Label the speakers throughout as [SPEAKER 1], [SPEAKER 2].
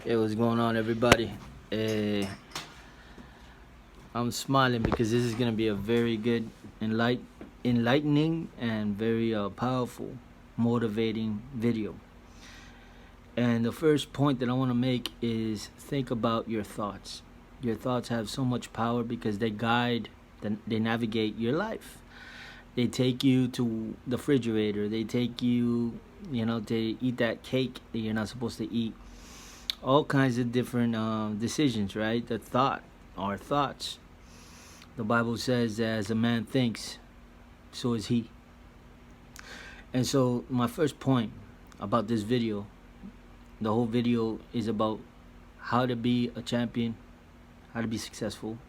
[SPEAKER 1] Hey, what's going on, everybody? I'm smiling because this is going to be a very good, enlightening, and very powerful, motivating video. And the first point that I want to make is think about your thoughts. Your thoughts have so much power because they guide, they navigate your life. They take you to the refrigerator. They take you, to eat that cake that you're not supposed to eat. All kinds of different decisions, right? Our thoughts. The Bible says, as a man thinks, so is he. And so, my first point about this video, the whole video is about how to be a champion, how to be successful,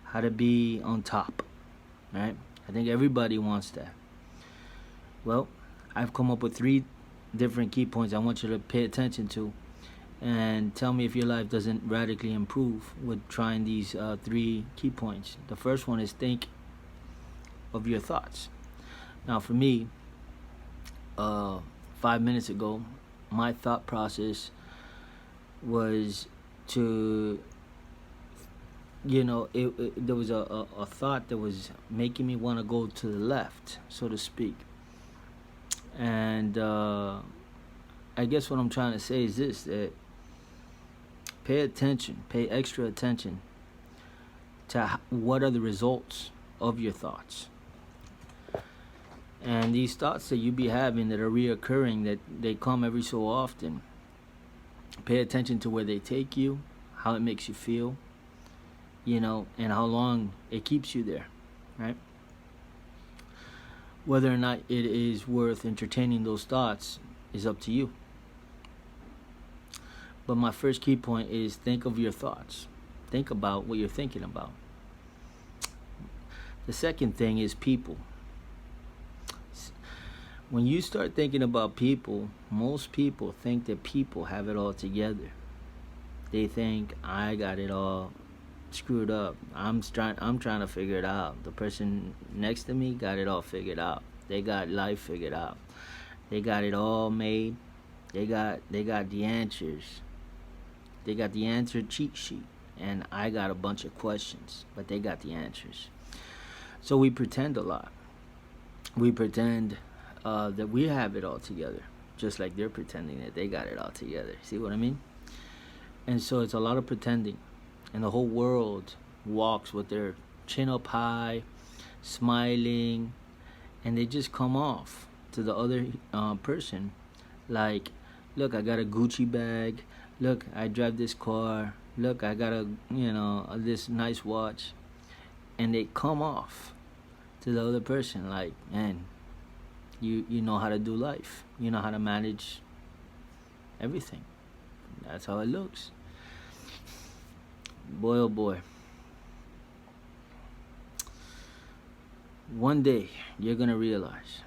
[SPEAKER 1] how to be on top, right? I think everybody wants that. Well, I've come up with 3 different key points I want you to pay attention to, and tell me if your life doesn't radically improve with trying these 3 key points. The first one is think of your thoughts. Now, for me, 5 minutes ago, my thought process was to, there was a thought that was making me want to go to the left, so to speak. And I guess what I'm trying to say is this, that pay attention, pay extra attention to what are the results of your thoughts. And these thoughts that you be having that are reoccurring, that they come every so often, pay attention to where they take you, how it makes you feel, and how long it keeps you there, right? Whether or not it is worth entertaining those thoughts is up to you. But my first key point is think of your thoughts. Think about what you're thinking about. The second thing is people. When you start thinking about people, most people think that people have it all together. They think, I got it all screwed up. I'm trying to figure it out. The person next to me got it all figured out. They got life figured out. They got it all made. They got the answers. They got the answer cheat sheet, and I got a bunch of questions, but they got the answers. So we pretend a lot. We pretend that we have it all together, just like they're pretending that they got it all together. See what I mean? And so it's a lot of pretending, and the whole world walks with their chin up high, smiling, and they just come off to the other person like, look, I got a Gucci bag. Look, I drive this car. Look, I got this nice watch. And they come off to the other person like, man, you know how to do life. You know how to manage everything. That's how it looks. Boy, oh boy. One day, you're going to realize.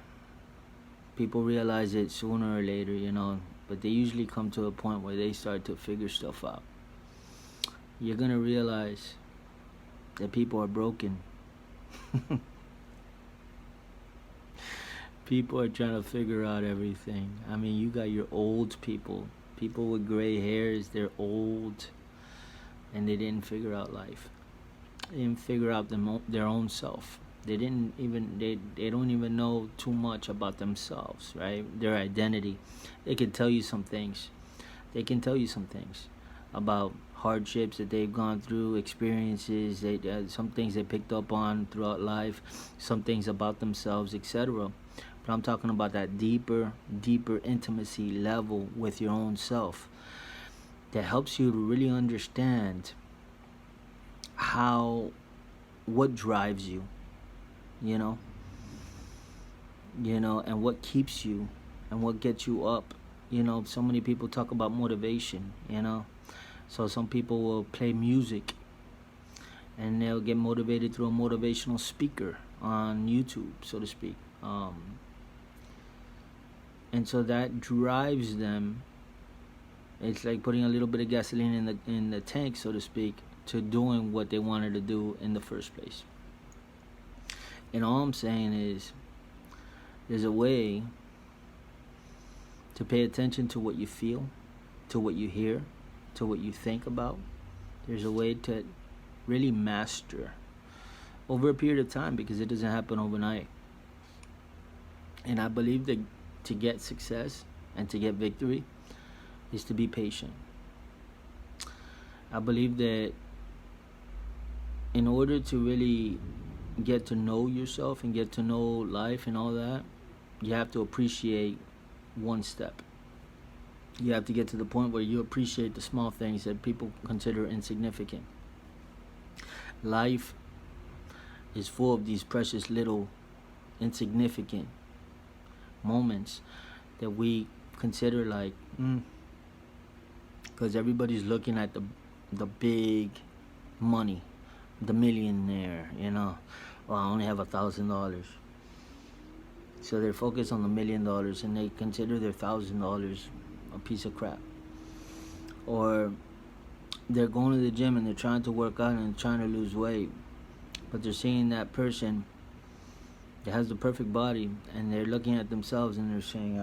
[SPEAKER 1] People realize it sooner or later, but they usually come to a point where they start to figure stuff out. You're going to realize that people are broken. People are trying to figure out everything. I mean, you got your old people with gray hairs. They're old, and they didn't figure out life. They didn't figure out their own self. They don't even know too much about themselves, right? Their identity. They can tell you some things. About hardships that they've gone through, experiences, some things they picked up on throughout life, some things about themselves, etc. But I'm talking about that deeper intimacy level with your own self that helps you to really understand what drives you, and what keeps you and what gets you up. So many people talk about motivation, So some people will play music and they'll get motivated through a motivational speaker on YouTube, so to speak. And so that drives them. It's like putting a little bit of gasoline in the tank, so to speak, to doing what they wanted to do in the first place. And all I'm saying is, there's a way to pay attention to what you feel, to what you hear, to what you think about. There's a way to really master over a period of time, because it doesn't happen overnight. And I believe that to get success and to get victory is to be patient. I believe that in order to really get to know yourself and get to know life and all that, you have to appreciate one step. You have to get to the point where you appreciate the small things that people consider insignificant. Life is full of these precious little insignificant moments that we consider like, because everybody's looking at the big money, the millionaire, well, I only have $1,000. So they're focused on the $1 million and they consider their $1,000 a piece of crap. Or they're going to the gym and they're trying to work out and trying to lose weight, but they're seeing that person that has the perfect body and they're looking at themselves and they're saying,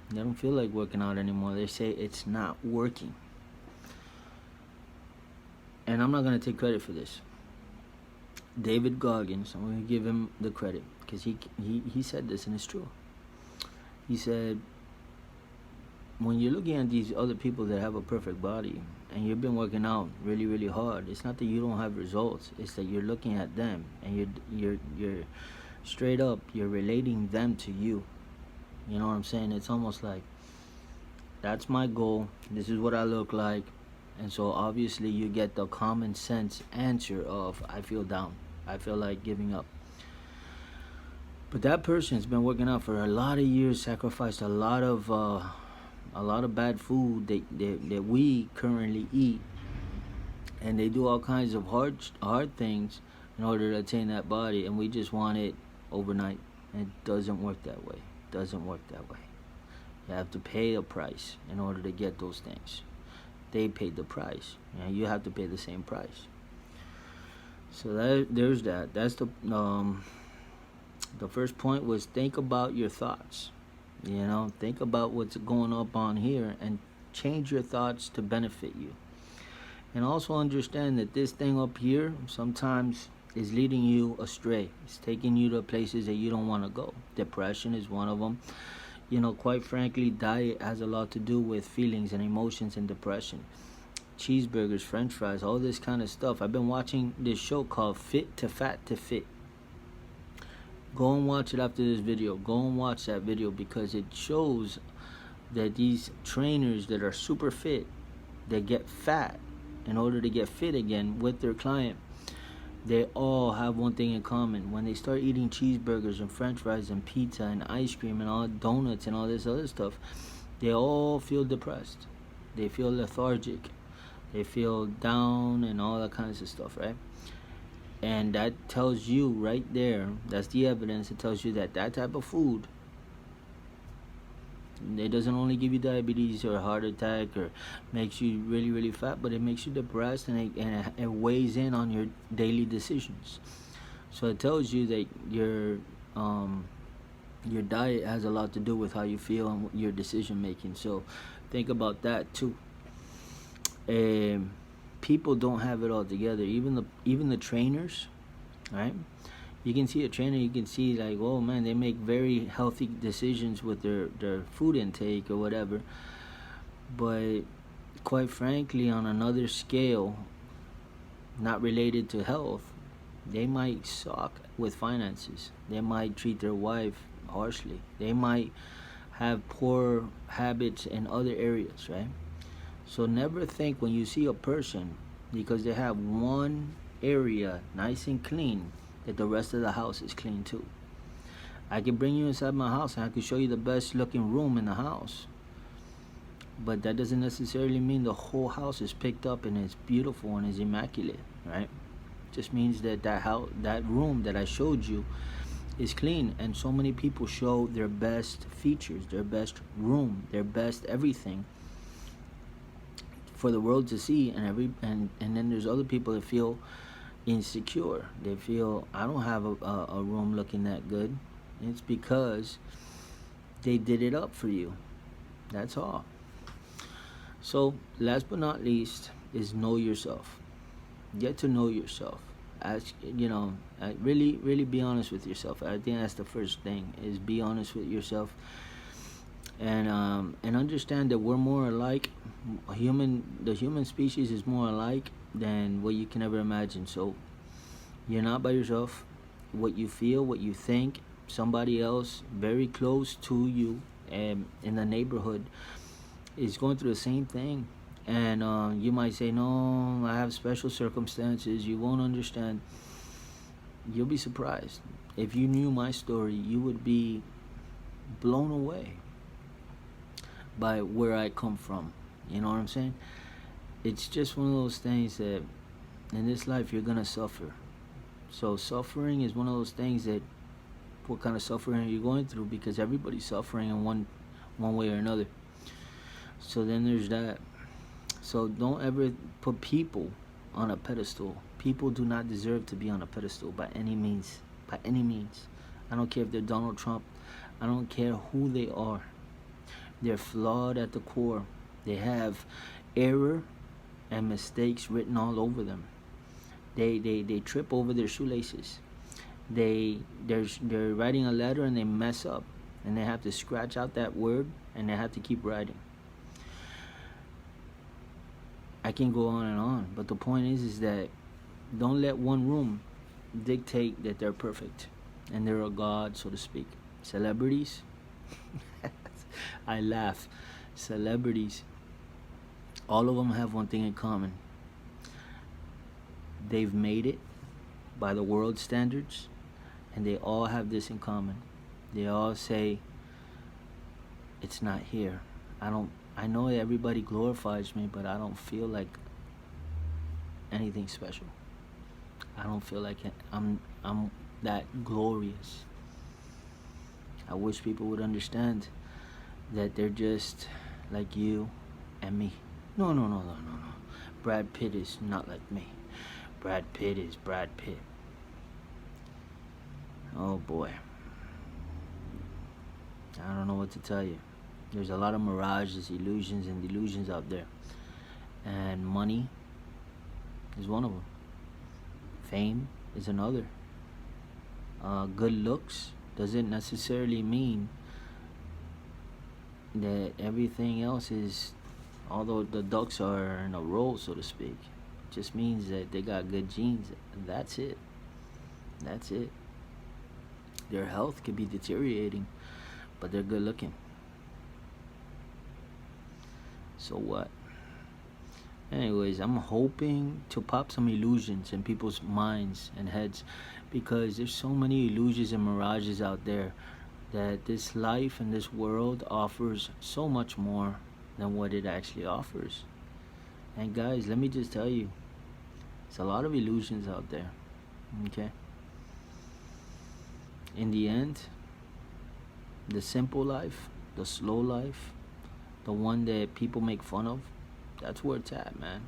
[SPEAKER 1] they don't feel like working out anymore. They say it's not working. And I'm not going to take credit for this. David Goggins, I'm going to give him the credit, because he said this and it's true. He said, when you're looking at these other people that have a perfect body and you've been working out really, really hard, it's not that you don't have results. It's that you're looking at them and you're straight up, you're relating them to you. You know what I'm saying? It's almost like, that's my goal. This is what I look like. And so obviously you get the common sense answer of, I feel down. I feel like giving up. But that person's been working out for a lot of years, sacrificed a lot of bad food that we currently eat, and they do all kinds of hard things in order to attain that body, and we just want it overnight. And it doesn't work that way. It doesn't work that way. You have to pay a price in order to get those things. They paid the price, and you have to pay the same price. So there's that. That's the first point was, think about your thoughts. Think about what's going up on here and change your thoughts to benefit you. And also understand that this thing up here sometimes is leading you astray. It's taking you to places that you don't want to go. Depression is one of them. Quite frankly, diet has a lot to do with feelings and emotions and depression. Cheeseburgers, french fries, all this kind of stuff. I've been watching this show called Fit to Fat to Fit. Go and watch it after this video. Go and watch that video, because it shows that these trainers that are super fit, that get fat in order to get fit again with their client, they all have one thing in common. When they start eating cheeseburgers and french fries and pizza and ice cream and all donuts and all this other stuff, they all feel depressed. They feel lethargic. They feel down and all that kinds of stuff, right? And that tells you right there, that's the evidence. It tells you that type of food, it doesn't only give you diabetes or a heart attack or makes you really, really fat, but it makes you depressed, and it weighs in on your daily decisions. So it tells you that your diet has a lot to do with how you feel and your decision making. So think about that too. People don't have it all together. Even the trainers, right? You can see a trainer, you can see like, oh man, they make very healthy decisions with their food intake or whatever. But quite frankly, on another scale, not related to health, they might suck with finances. They might treat their wife harshly. They might have poor habits in other areas, right? So never think when you see a person, because they have one area nice and clean, that the rest of the house is clean too. I can bring you inside my house and I can show you the best looking room in the house, but that doesn't necessarily mean the whole house is picked up and it's beautiful and is immaculate, right? It just means that that room that I showed you is clean. And so many people show their best features, their best room, their best everything for the world to see, and then there's other people that feel insecure. They feel, I don't have a room looking that good. It's because they did it up for you. That's all. So So last but not least is know yourself. Get to know yourself. Ask, really be honest with yourself. I think that's the first thing, is be honest with yourself, and understand that we're more alike. The human species is more alike than what you can ever imagine. So you're not by yourself. What you feel, what you think, somebody else very close to you and in the neighborhood is going through the same thing. And you might say, no, I have special circumstances, you won't understand. You'll be surprised. If you knew my story, you would be blown away by where I come from. You know what I'm saying? It's just one of those things that in this life you're gonna suffer. So suffering is one of those things that, what kind of suffering are you going through? Because everybody's suffering in one way or another. So then there's that. So don't ever put people on a pedestal. People do not deserve to be on a pedestal by any means. By any means. I don't care if they're Donald Trump. I don't care who they are. They're flawed at the core. They have error and mistakes written all over them. They trip over their shoelaces. They're writing a letter and they mess up, and they have to scratch out that word and they have to keep writing. I can go on and on, but the point is that don't let one room dictate that they're perfect and they're a god, so to speak. Celebrities, I laugh. Celebrities, all of them have one thing in common. They've made it by the world standards, and they all have this in common. They all say, it's not here. I know everybody glorifies me, but I don't feel like anything special. I don't feel like I'm that glorious. I wish people would understand that they're just like you and me. No. Brad Pitt is not like me. Brad Pitt is Brad Pitt. Oh boy. I don't know what to tell you. There's a lot of mirages, illusions, and delusions out there. And money is one of them. Fame is another. Good looks doesn't necessarily mean that everything else is, although the ducks are in a row, so to speak, it just means that they got good genes. That's it. That's it. Their health could be deteriorating, but they're good looking. So what? Anyways, I'm hoping to pop some illusions in people's minds and heads, because there's so many illusions and mirages out there, that this life and this world offers so much more than what it actually offers. And guys, let me just tell you, there's a lot of illusions out there. Okay? In the end, the simple life, the slow life, the one that people make fun of, that's where it's at, man.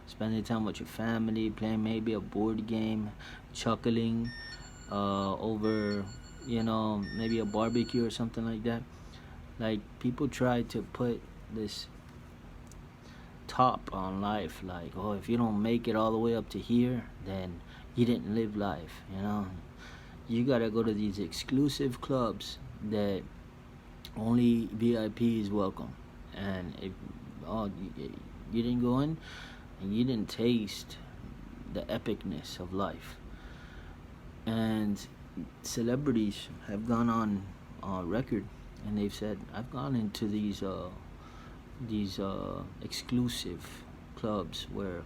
[SPEAKER 1] Spending time with your family, playing maybe a board game, chuckling over, maybe a barbecue or something like that. Like, people try to put this top on life, like, oh, if you don't make it all the way up to here, then you didn't live life. You gotta go to these exclusive clubs that only VIP is welcome, and if you didn't go in and you didn't taste the epicness of life. And celebrities have gone on record and they've said, I've gone into these exclusive clubs where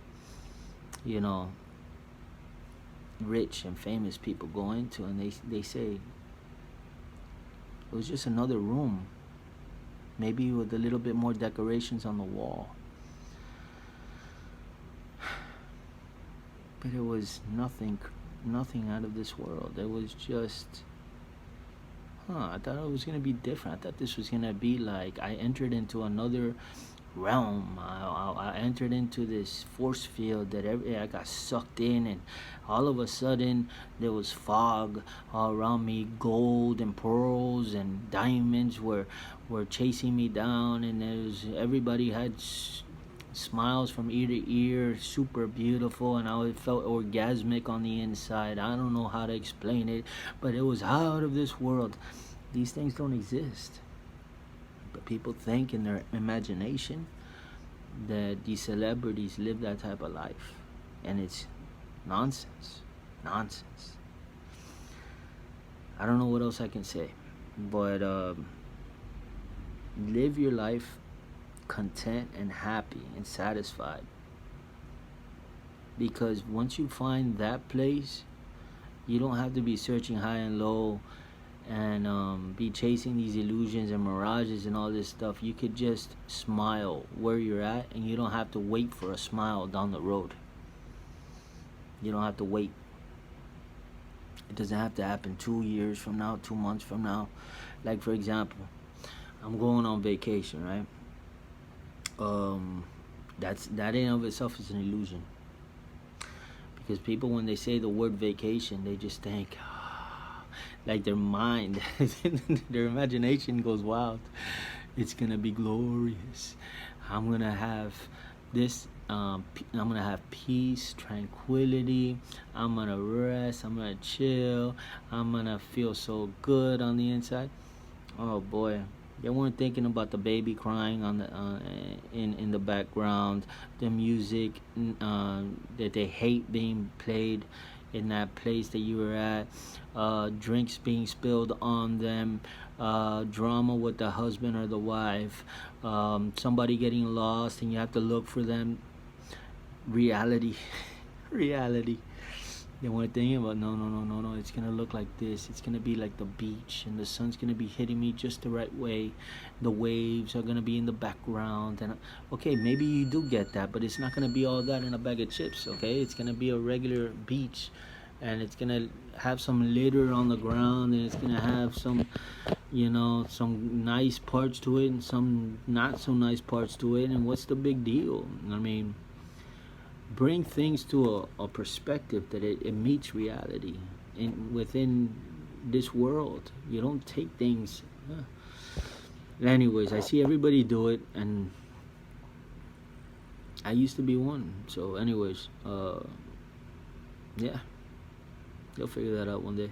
[SPEAKER 1] rich and famous people go into, and they say it was just another room, maybe with a little bit more decorations on the wall, but it was nothing out of this world. It was just, I thought it was gonna be different. I thought this was gonna be like I entered into another realm. I entered into this force field that I got sucked in, and all of a sudden there was fog all around me. Gold and pearls and diamonds were chasing me down, and everybody had smiles from ear to ear, super beautiful, and I felt orgasmic on the inside. I don't know how to explain it, but it was out of this world. These things don't exist, but people think in their imagination that these celebrities live that type of life, and it's nonsense. I don't know what else I can say, but live your life content and happy and satisfied, because once you find that place, you don't have to be searching high and low and be chasing these illusions and mirages and all this stuff. You could just smile where you're at, and you don't have to wait for a smile down the road. You don't have to wait. It doesn't have to happen 2 years from now, 2 months from now. Like, for example, I'm going on vacation, right? That in of itself is an illusion, because people, when they say the word vacation, they just think like their mind their imagination goes wild. It's gonna be glorious. I'm gonna have this I'm gonna have peace, tranquility. I'm gonna rest, I'm gonna chill, I'm gonna feel so good on the inside. Oh boy, they weren't thinking about the baby crying on the in the background, the music that they hate being played in that place that you were at, drinks being spilled on them, drama with the husband or the wife, somebody getting lost and you have to look for them. Reality. Reality. They weren't thinking about no, it's gonna look like this, it's gonna be like the beach and the sun's gonna be hitting me just the right way, the waves are gonna be in the background, and okay, maybe you do get that, but it's not gonna be all that in a bag of chips. Okay, it's gonna be a regular beach, and it's gonna have some litter on the ground, and it's gonna have some, some nice parts to it and some not so nice parts to it. And what's the big deal? I mean, bring things to a perspective that it meets reality within this world. You don't take things anyways, I see everybody do it, and I used to be one. So anyways, yeah, you'll figure that out one day.